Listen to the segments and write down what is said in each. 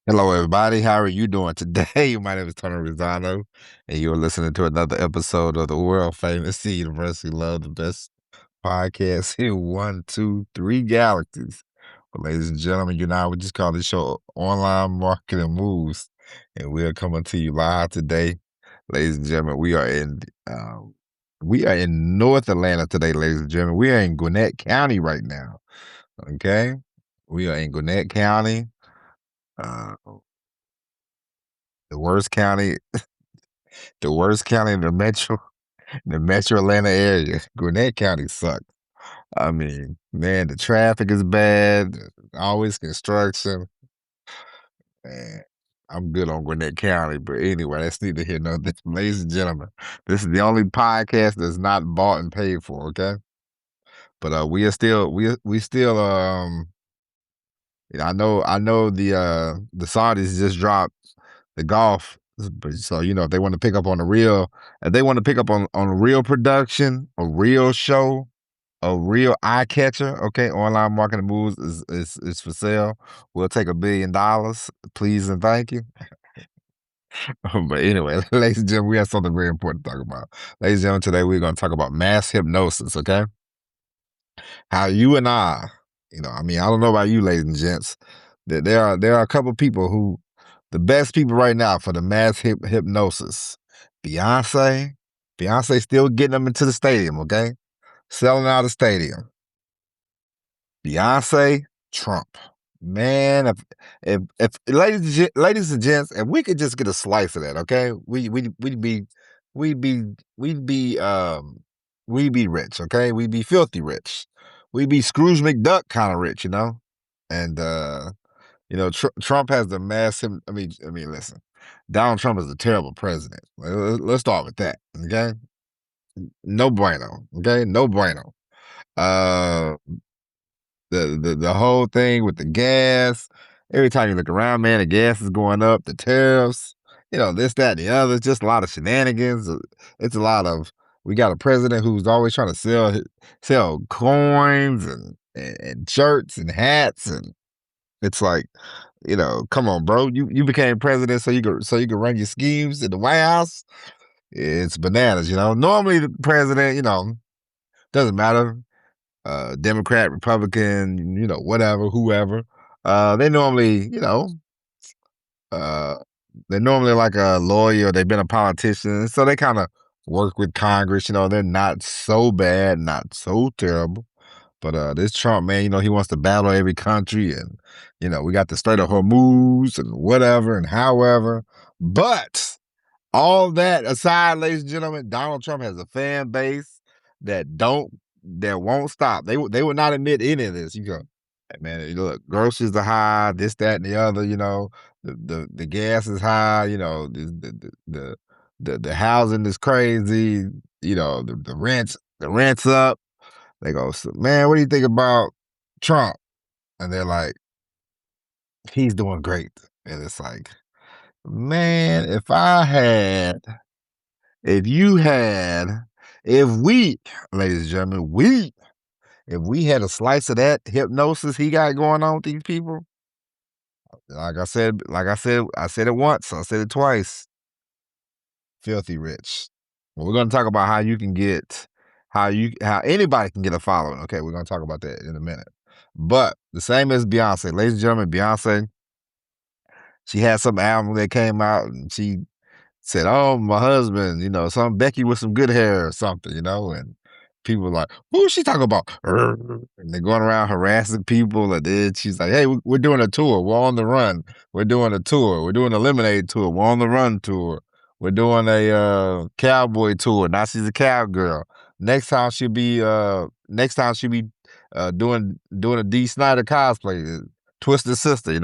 Hello, everybody. How are you doing today? My name is Tony Rizano, and you're listening to another episode of the world famous University Love, the best podcast in one, two, three galaxies. Well, ladies and gentlemen, you know, we just call this show Online Marketing Moves, and we are coming to you live today. Ladies and gentlemen, we are in North Atlanta today, ladies and gentlemen. We are in Gwinnett County right now. Okay, we are in Gwinnett County. Uh, the worst county in the metro Atlanta area. Gwinnett County sucks. I mean, man, the traffic is bad. There's always construction. Man, I'm good on Gwinnett County, but anyway, that's neither here nor there. Ladies and gentlemen, this is the only podcast that's not bought and paid for. Okay, but we are still we still I know the Saudis just dropped the golf, but so if they want to pick up on if they want to pick up on a real production, a real show, a real eye catcher, okay, online marketing moves is for sale. We'll take $1 billion, please and thank you. But anyway, ladies and gentlemen, we have something very important to talk about. Ladies and gentlemen, today we're going to talk about mass hypnosis, okay? How you and I mean, I don't know about you, ladies and gents, that there are a couple people who the best people right now for the mass hypnosis. Beyonce, Beyonce still getting them into the stadium, okay? Selling out the stadium. Beyonce, Trump. Man, if ladies and gents, if we could just get a slice of that, okay? We'd be we'd be we'd be rich, okay? We'd be filthy rich. We'd be Scrooge McDuck kind of rich, you know? And Trump has the massive. I mean, listen, Donald Trump is a terrible president. Let's start with that, okay? No bueno, okay? No bueno. Uh, the whole thing with the gas. Every time you look around, man, the gas is going up. The tariffs, this, that, and the other. It's just a lot of shenanigans. It's a lot of. We got a president who's always trying to sell coins and shirts and hats, and it's like, come on, bro. You became president so you could run your schemes in the White House. It's bananas, Normally the president, doesn't matter, Democrat, Republican, whatever, whoever. They normally, uh, they're normally like a lawyer. They've been a politician, so they kind of work with Congress. They're not so bad, not so terrible. But this Trump man, he wants to battle every country, and we got the Strait of Hormuz and whatever and however. But all that aside, ladies and gentlemen, Donald Trump has a fan base that won't stop. They will not admit any of this. You go, "Hey, man, look, groceries are high, this, that, and the other. The gas is high. The housing is crazy. The rent's up." They go, "So, man, what do you think about Trump?" And they're like, "He's doing great." And it's like, man, if you had, if we, ladies and gentlemen, if we had a slice of that hypnosis he got going on with these people, I said it once, I said it twice, filthy rich. Well, we're going to talk about how anybody can get a following. Okay, we're going to talk about that in a minute. But the same as Beyonce, ladies and gentlemen, Beyonce, she had some album that came out, and she said, "Oh, my husband, some Becky with some good hair or something," and people were like, "Who's she talking about?" And they're going around harassing people. And then she's like, "Hey, we're doing a tour. We're on the run. We're doing a tour. We're doing a lemonade tour. We're on the run tour. We're doing a cowboy tour." Now she's a cowgirl. Next time she'll be doing a D. Snyder cosplay, Twisted Sister,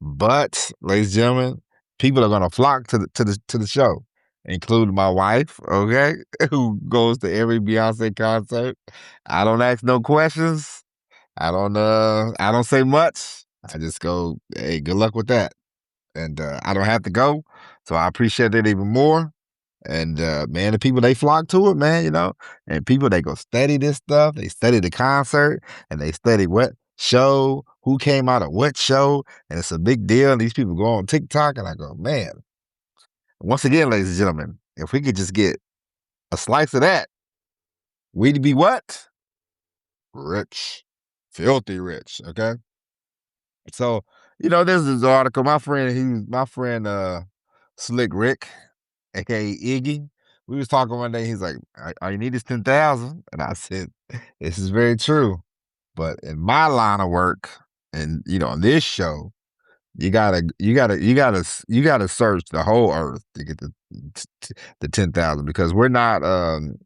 But, ladies and gentlemen, people are gonna flock to the show, including my wife, okay, who goes to every Beyonce concert. I don't ask no questions. I don't say much. I just go, "Hey, good luck with that." And I don't have to go, so I appreciate it even more. And man, the people, they flock to it, man, and people, they go study this stuff. They study the concert, and they study what show, who came out of what show, and it's a big deal. And these people go on TikTok, and I go, man. Once again, ladies and gentlemen, if we could just get a slice of that, we'd be what? Rich, filthy rich. Okay. So, there's this article. My friend, Slick Rick, aka Iggy. We was talking one day. He's like, "All you need is 10,000," and I said, "This is very true." But in my line of work, and on this show, you gotta search the whole earth to get the 10,000 because we're not in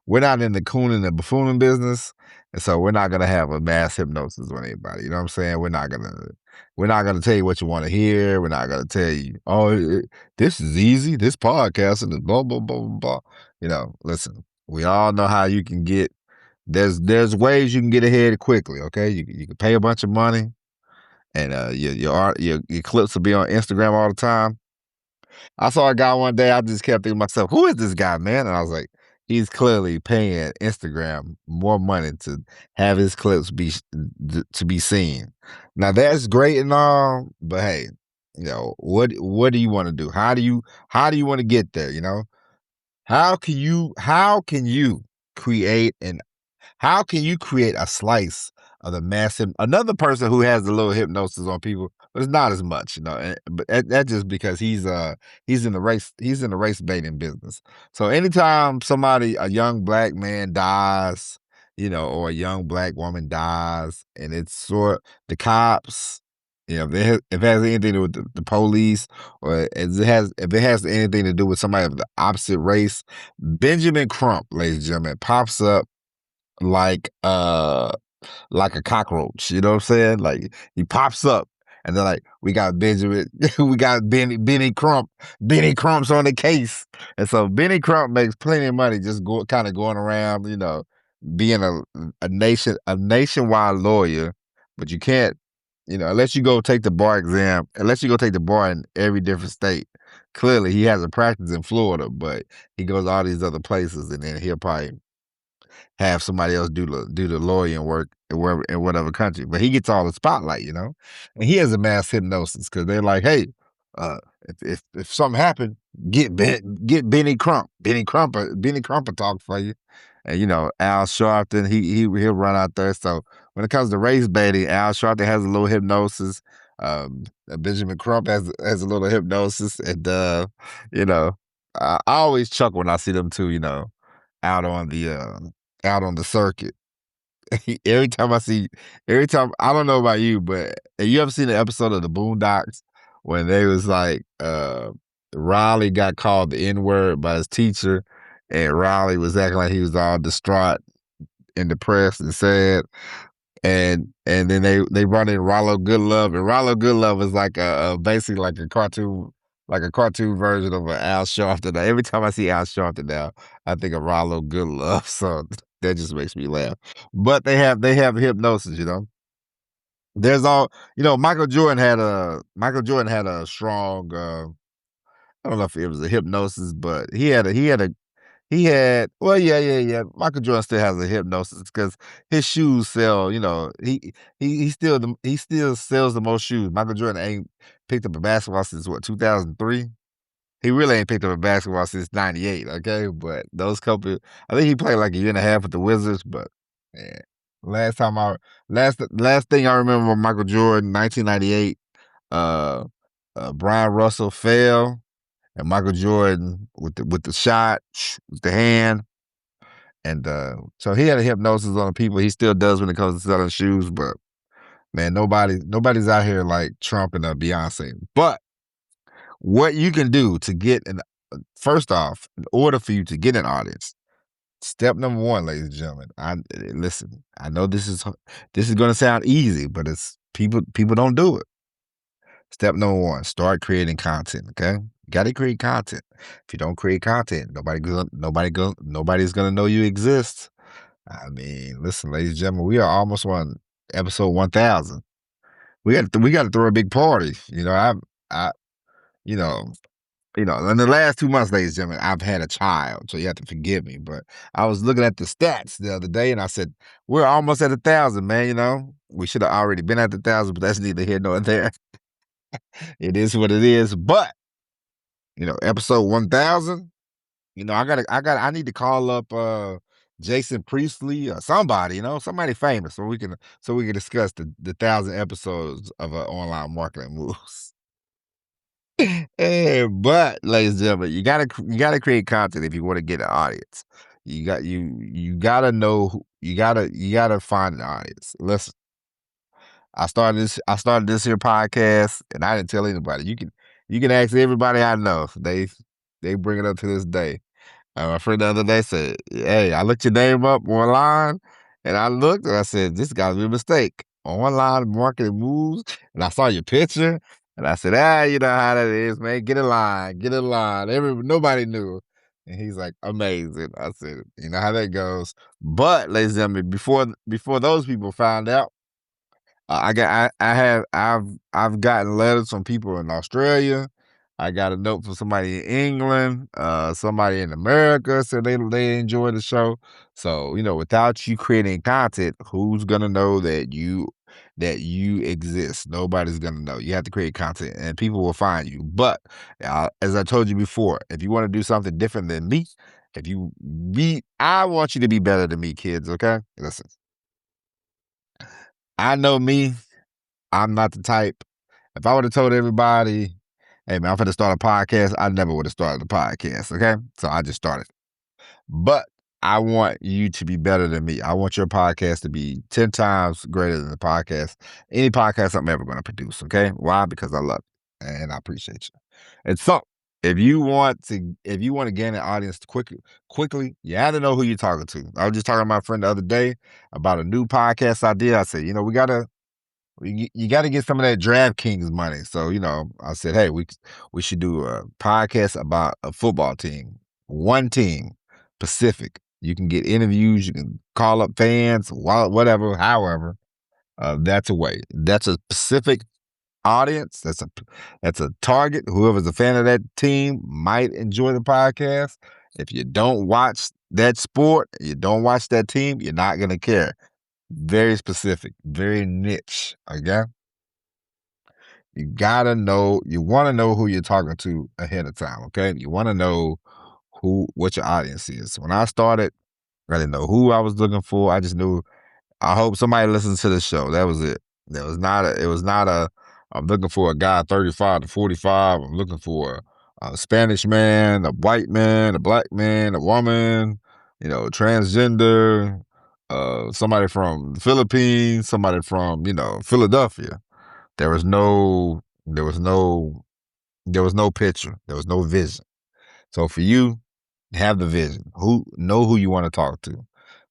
the cooning and buffooning business, and so we're not gonna have a mass hypnosis on anybody. You know what I'm saying? We're not gonna tell you what you want to hear. We're not gonna tell you, oh, this is easy. This podcast and blah blah blah blah blah. Listen. We all know how you can get. There's ways you can get ahead quickly. Okay, you can pay a bunch of money, and your clips will be on Instagram all the time. I saw a guy one day, I just kept thinking to myself, "Who is this guy, man?" And I was like, "He's clearly paying Instagram more money to have his clips to be seen." Now that's great and all, but hey, what do you want to do? How do you want to get there? How can you create an how can you create a slice of the massive another person who has a little hypnosis on people, but it's not as much, but that's just because he's in the race baiting business. So anytime a young black man dies, or a young black woman dies, and it's the cops, if it has anything to do with the police, or if it has anything to do with somebody of the opposite race, Benjamin Crump, ladies and gentlemen, pops up like like a cockroach, you know what I'm saying? Like he pops up and they're like, we got Benjamin, we got Benny Crump. Benny Crump's on the case. And so Benny Crump makes plenty of money just kind of going around, being a nationwide lawyer, but you can't, unless you go take the bar exam, unless you go take the bar in every different state. Clearly he has a practice in Florida, but he goes all these other places and then he'll probably have somebody else do the lawyering work in whatever country. But he gets all the spotlight, and he has a mass hypnosis because they're like, hey, uh, if something happened, get Benny Crump. Benny Crump will talk for you. And Al Sharpton, he'll run out there. So when it comes to race baiting, Al Sharpton has a little hypnosis. Benjamin Crump has a little hypnosis, and you know, I always chuckle when I see them two, out on the uh, out on the circuit. every time I see, every time I don't know about you, but have you ever seen an episode of the Boondocks when they was like, Riley got called the N word by his teacher, and Riley was acting like he was all distraught and depressed and sad, and then they brought in Rollo Goodlove, and Rollo Goodlove is like basically like a cartoon version of an Al Sharpton. Now, every time I see Al Sharpton now, I think of Rollo Goodlove, so that just makes me laugh. But they have hypnosis, There's all Michael Jordan had a strong I don't know if it was a hypnosis, but he had well, yeah. Michael Jordan still has a hypnosis because his shoes sell. He still sells the most shoes. Michael Jordan ain't picked up a basketball since what 2003. He really ain't picked up a basketball since '98. Okay, but I think he played like a year and a half with the Wizards. But man, last time I last thing I remember with Michael Jordan, 1998. Uh, Brian Russell fell and Michael Jordan with the shot, with the hand, and so he had a hypnosis on the people. He still does when it comes to selling shoes, but man, nobody's out here like Trump and Beyonce. But what you can do to get first off, in order for you to get an audience, step number one, ladies and gentlemen. Listen. I know this is going to sound easy, but it's people don't do it. Step number one, start creating content, okay? You gotta create content. If you don't create content, nobody's gonna know you exist. I mean, listen, ladies and gentlemen, we are almost on episode 1,000. We got to throw a big party. I you know In the last 2 months, ladies and gentlemen, I've had a child, so you have to forgive me. But I was looking at the stats the other day, and I said, "We're almost at 1,000, man. We should have already been at 1,000, but that's neither here nor there. It is what it is." But episode 1,000. I need to call up Jason Priestley or somebody, somebody famous, so we can discuss the 1,000 episodes of online marketing moves. But ladies and gentlemen, you gotta create content if you want to get an audience. You gotta know you gotta find an audience. Listen, I started this here podcast and I didn't tell anybody. You can ask everybody I know. They bring it up to this day. My friend the other day said, "Hey, I looked your name up online, and I looked and I said, this got to be a mistake. Online marketing moves, and I saw your picture, and I said, you know how that is, man. Get in line. Nobody knew." And he's like, "Amazing." I said, "You know how that goes." But, ladies and gentlemen, before those people found out, I've gotten letters from people in Australia. I got a note from somebody in England, somebody in America said they enjoy the show. So, without you creating content, who's gonna know that you exist? Nobody's gonna know. You have to create content and people will find you. But as I told you before, if you want to do something different than me, I want you to be better than me, kids, okay? Listen, I know me. I'm not the type. If I would have told everybody, "Hey man, I'm finna start a podcast," I never would have started a podcast. Okay, so I just started. But I want you to be better than me. I want your podcast to be 10 times greater than the podcast, any podcast I'm ever going to produce. Okay, why? Because I love you and I appreciate you. And so, if you want to gain an audience quickly, you have to know who you're talking to. I was just talking to my friend the other day about a new podcast idea. I said, you got to get some of that DraftKings money. So, I said, hey, we should do a podcast about a football team, one team, Pacific. You can get interviews, you can call up fans, whatever, however. That's a way. That's a specific audience. That's a target. Whoever's a fan of that team might enjoy the podcast. If you don't watch that sport, you don't watch that team, you're not gonna care. Very specific, very niche. Okay. You want to know who you're talking to ahead of time, okay? You want to know what your audience is. When I started, I didn't know who I was looking for. I just knew I hope somebody listens to the show. That was it. I'm looking for a guy 35 to 45. I'm looking for a Spanish man, a white man, a black man, a woman, transgender, somebody from the Philippines, somebody from, Philadelphia. There was no there was no there was no picture. There was no vision. So for you, have the vision. Know who you want to talk to.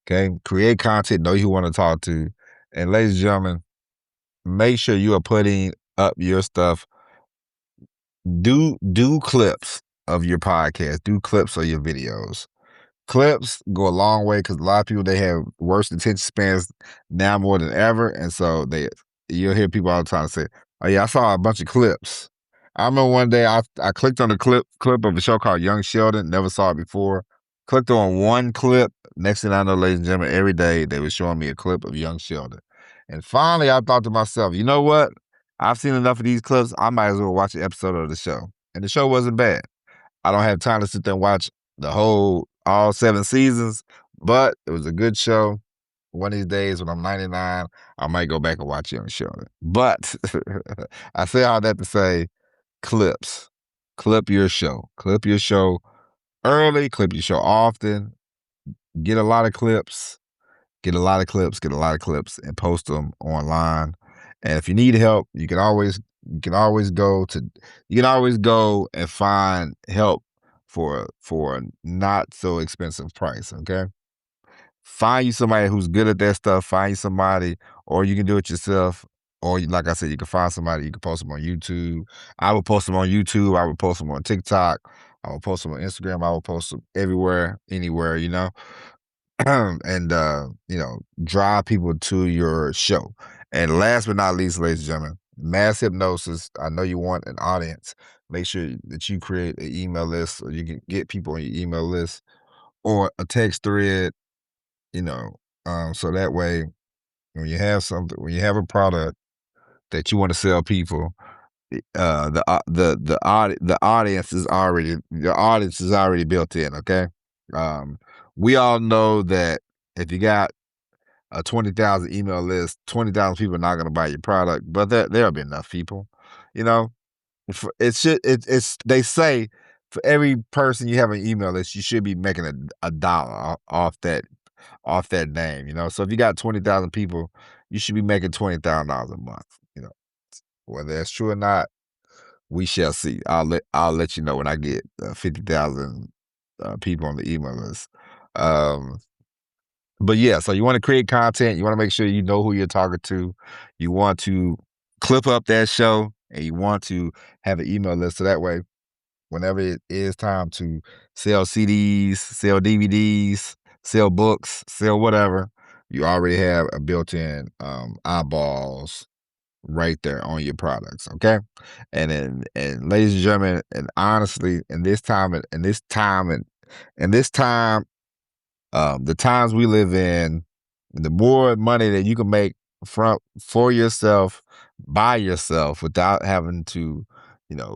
Okay? Create content, know who you want to talk to. And ladies and gentlemen, make sure you are putting up your stuff. Do clips of your podcast. Do clips of your videos. Clips go a long way because a lot of people, they have worse attention spans now more than ever, and so you'll hear people all the time say, "Oh yeah, I saw a bunch of clips." I remember one day I clicked on a clip of a show called Young Sheldon. Never saw it before. Clicked on one clip. Next thing I know, ladies and gentlemen, every day they were showing me a clip of Young Sheldon. And finally, I thought to myself, you know what? I've seen enough of these clips. I might as well watch an episode of the show. And the show wasn't bad. I don't have time to sit there and watch all 7 seasons, but it was a good show. One of these days when I'm 99, I might go back and watch Young Sheldon. But I say all that to say, clips. Clip your show. Clip your show early, clip your show often. Get a lot of clips. Get a lot of clips, get a lot of clips, and post them online. And if you need help, you can always go and find help for a not so expensive price. Okay, find you somebody who's good at that stuff. Find you somebody, or you can do it yourself. Or like I said, you can find somebody. You can post them on YouTube. I would post them on YouTube. I would post them on TikTok. I would post them on Instagram. I would post them everywhere, anywhere. And drive people to your show. And last but not least, ladies and gentlemen, mass hypnosis. I know you want an audience. Make sure that you create an email list so you can get people on your email list or a text thread, you know, so that way when you have a product that you want to sell people, the audience is already built in. Okay, um, we all know that if you got a 20,000 email list, 20,000 people are not going to buy your product, but there'll be enough people, you know. It should it's they say for every person you have an email list, you should be making a dollar off that name, you know. So if you got 20,000 people, you should be making $20,000 a month, you know. Whether that's true or not, we shall see. I'll let you know when I get 50,000 people on the email list. Um, but yeah, so you want to create content. You want to make sure you know who you're talking to. You want to clip up that show, and you want to have an email list so that way, whenever it is time to sell CDs, sell DVDs, sell books, sell whatever, you already have a built-in eyeballs right there on your products. Okay, and ladies and gentlemen, and honestly, in this time the times we live in, the more money that you can make for yourself, by yourself, without having to,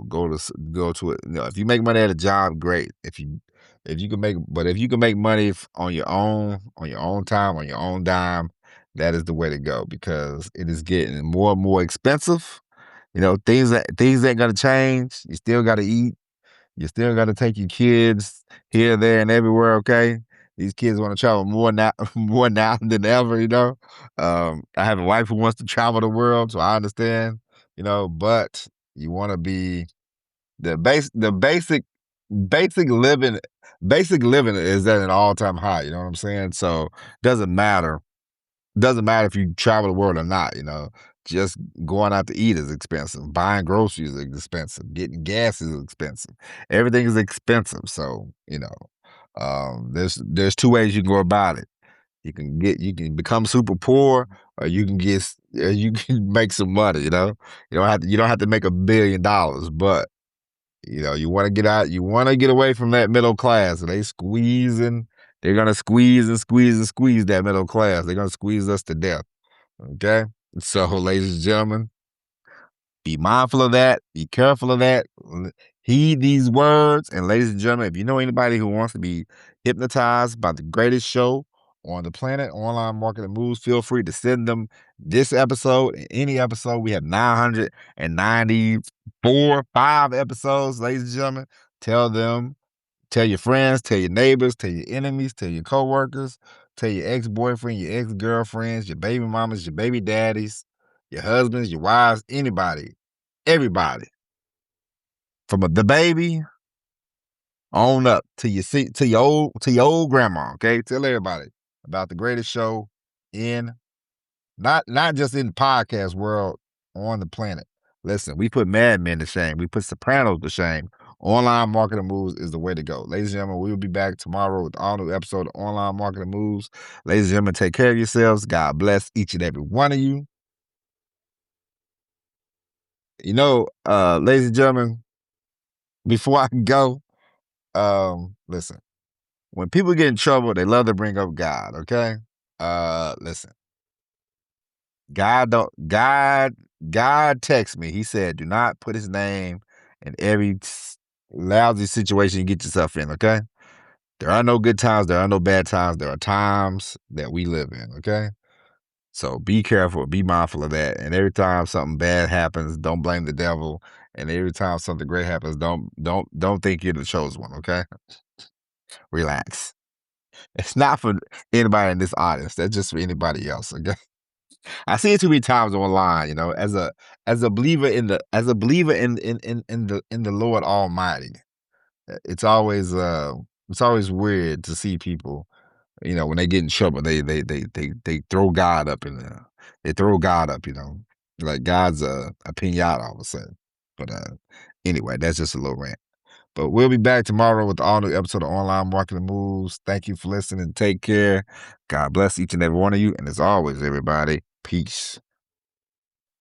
go to it. If you make money at a job, great. If you can make, but if you can make money on your own time, on your own dime, that is the way to go because it is getting more and more expensive. Things ain't gonna change. You still got to eat. You still got to take your kids here, there, and everywhere. Okay, these kids want to travel more now, more now than ever. I have a wife who wants to travel the world, so I understand. But you want to be the basic living, basic living is at an all time high. You know what I'm saying? So doesn't matter doesn't matter if you travel the world or not, just going out to eat is expensive. Buying groceries is expensive. Getting gas is expensive. Everything is expensive. So, there's two ways you can go about it. You can become super poor or you can make some money, you don't have to make $1 billion, but you want to get out, you want to get away from that middle class. And they're gonna squeeze and squeeze and squeeze that middle class. They're gonna squeeze us to death. Okay. So, ladies and gentlemen, be mindful of that. Be careful of that. Heed these words. And ladies and gentlemen, if you know anybody who wants to be hypnotized by the greatest show on the planet, Online Marketing Moves, feel free to send them this episode and any episode. We have 994, 5 episodes, ladies and gentlemen. Tell them. Tell your friends, tell your neighbors, tell your enemies, tell your coworkers, tell your ex-boyfriend, your ex-girlfriends, your baby mamas, your baby daddies, your husbands, your wives, anybody, everybody, from the baby on up to your old grandma. Okay, tell everybody about the greatest show in not just in the podcast world, on the planet. Listen, we put Mad Men to shame. We put Sopranos to shame. Online Marketing Moves is the way to go. Ladies and gentlemen, we will be back tomorrow with all new episode of Online Marketing Moves. Ladies and gentlemen, take care of yourselves. God bless each and every one of you. Ladies and gentlemen, before I go, listen, when people get in trouble, they love to bring up God, okay? Listen, God don't God God texted me. He said, "Do not put his name in every lousy situation you get yourself in." Okay, there are no good times. There are no bad times. There are times that we live in. Okay, so be careful. Be mindful of that. And every time something bad happens, don't blame the devil. And every time something great happens, don't think you're the chosen one. Okay, relax. It's not for anybody in this audience. That's just for anybody else. Okay. I see it too many times online, as a believer in the Lord Almighty. It's always weird to see people, when they get in trouble, they throw God up in there. They throw God up, like God's a pinata all of a sudden. But anyway, that's just a little rant. But we'll be back tomorrow with the all new episode of Online Marketing Moves. Thank you for listening. Take care. God bless each and every one of you. And as always, everybody, peace.